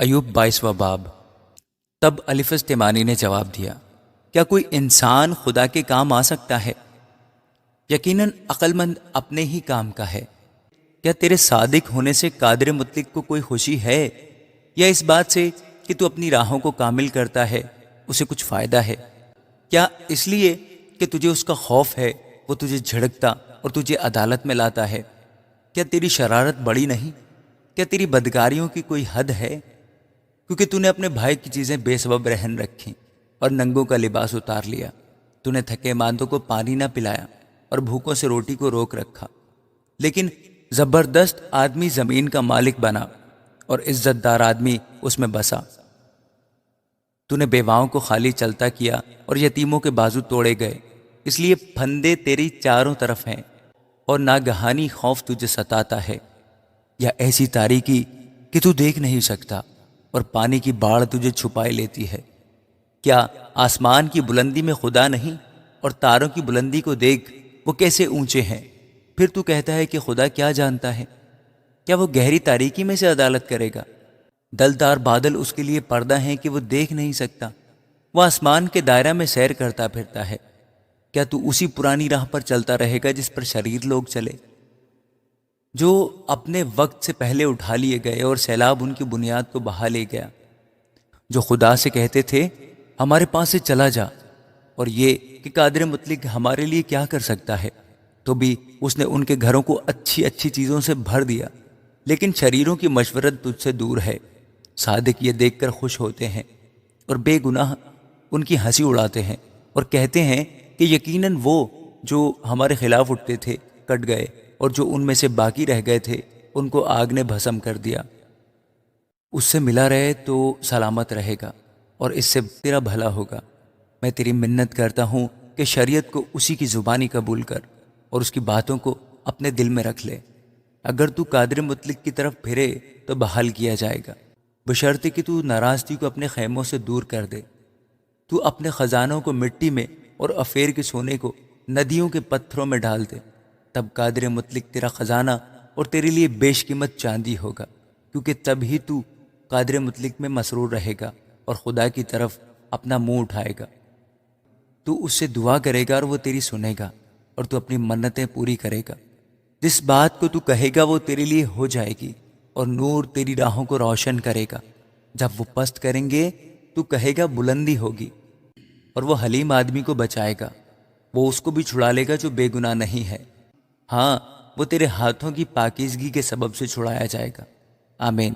ایوب 22واں باب۔ تب الفز تیمانی نے جواب دیا، کیا کوئی انسان خدا کے کام آ سکتا ہے؟ یقیناً عقل مند اپنے ہی کام کا ہے۔ کیا تیرے صادق ہونے سے قادر مطلق کو کوئی خوشی ہے، یا اس بات سے کہ تو اپنی راہوں کو کامل کرتا ہے اسے کچھ فائدہ ہے؟ کیا اس لیے کہ تجھے اس کا خوف ہے وہ تجھے جھڑکتا اور تجھے عدالت میں لاتا ہے؟ کیا تیری شرارت بڑی نہیں؟ کیا تیری بدکاریوں کی کوئی حد ہے؟ کیونکہ تو نے اپنے بھائی کی چیزیں بے سبب رہن رکھیں اور ننگوں کا لباس اتار لیا۔ تو نے تھکے ماندوں کو پانی نہ پلایا اور بھوکوں سے روٹی کو روک رکھا۔ لیکن زبردست آدمی زمین کا مالک بنا اور عزت دار آدمی اس میں بسا۔ تو نے بیواؤں کو خالی چلتا کیا اور یتیموں کے بازو توڑے گئے، اس لیے پھندے تیری چاروں طرف ہیں اور ناگہانی خوف تجھے ستاتا ہے، یا ایسی تاریکی کہ تو دیکھ نہیں سکتا اور پانی کی باڑھ تجھے چھپائے لیتی ہے۔ کیا آسمان کی بلندی میں خدا نہیں؟ اور تاروں کی بلندی کو دیکھ، وہ کیسے اونچے ہیں۔ پھر تو کہتا ہے کہ خدا کیا جانتا ہے؟ کیا وہ گہری تاریکی میں سے عدالت کرے گا؟ دلدار بادل اس کے لیے پردہ ہیں کہ وہ دیکھ نہیں سکتا۔ وہ آسمان کے دائرہ میں سیر کرتا پھرتا ہے۔ کیا تو اسی پرانی راہ پر چلتا رہے گا جس پر شریر لوگ چلے، جو اپنے وقت سے پہلے اٹھا لیے گئے اور سیلاب ان کی بنیاد کو بہا لے گیا، جو خدا سے کہتے تھے ہمارے پاس سے چلا جا، اور یہ کہ قادر مطلق ہمارے لیے کیا کر سکتا ہے؟ تو بھی اس نے ان کے گھروں کو اچھی اچھی چیزوں سے بھر دیا۔ لیکن شریروں کی مشورت تجھ سے دور ہے۔ صادق یہ دیکھ کر خوش ہوتے ہیں اور بے گناہ ان کی ہنسی اڑاتے ہیں اور کہتے ہیں کہ یقیناً وہ جو ہمارے خلاف اٹھتے تھے کٹ گئے، اور جو ان میں سے باقی رہ گئے تھے ان کو آگ نے بھسم کر دیا۔ اس سے ملا رہے تو سلامت رہے گا اور اس سے تیرا بھلا ہوگا۔ میں تیری منت کرتا ہوں کہ شریعت کو اسی کی زبانی قبول کر اور اس کی باتوں کو اپنے دل میں رکھ لے۔ اگر تو قادر مطلق کی طرف پھرے تو بحال کیا جائے گا، بشرطے کہ تو ناراضگی کو اپنے خیموں سے دور کر دے۔ تو اپنے خزانوں کو مٹی میں اور افیر کے سونے کو ندیوں کے پتھروں میں ڈال دے، تب قادر مطلق تیرا خزانہ اور تیرے لیے بیش قیمت چاندی ہوگا، کیونکہ تب ہی تو قادر مطلق میں مسرور رہے گا اور خدا کی طرف اپنا منہ اٹھائے گا۔ تو اس سے دعا کرے گا اور وہ تیری سنے گا، اور تو اپنی منتیں پوری کرے گا۔ جس بات کو تو کہے گا وہ تیرے لیے ہو جائے گی، اور نور تیری راہوں کو روشن کرے گا۔ جب وہ پست کریں گے تو کہے گا بلندی ہوگی، اور وہ حلیم آدمی کو بچائے گا، وہ اس کو بھی چھڑا لے گا جو بے گناہ نہیں ہے۔ ہاں، وہ تیرے ہاتھوں کی پاکیزگی کے سبب سے چھڑایا جائے گا۔ آمین۔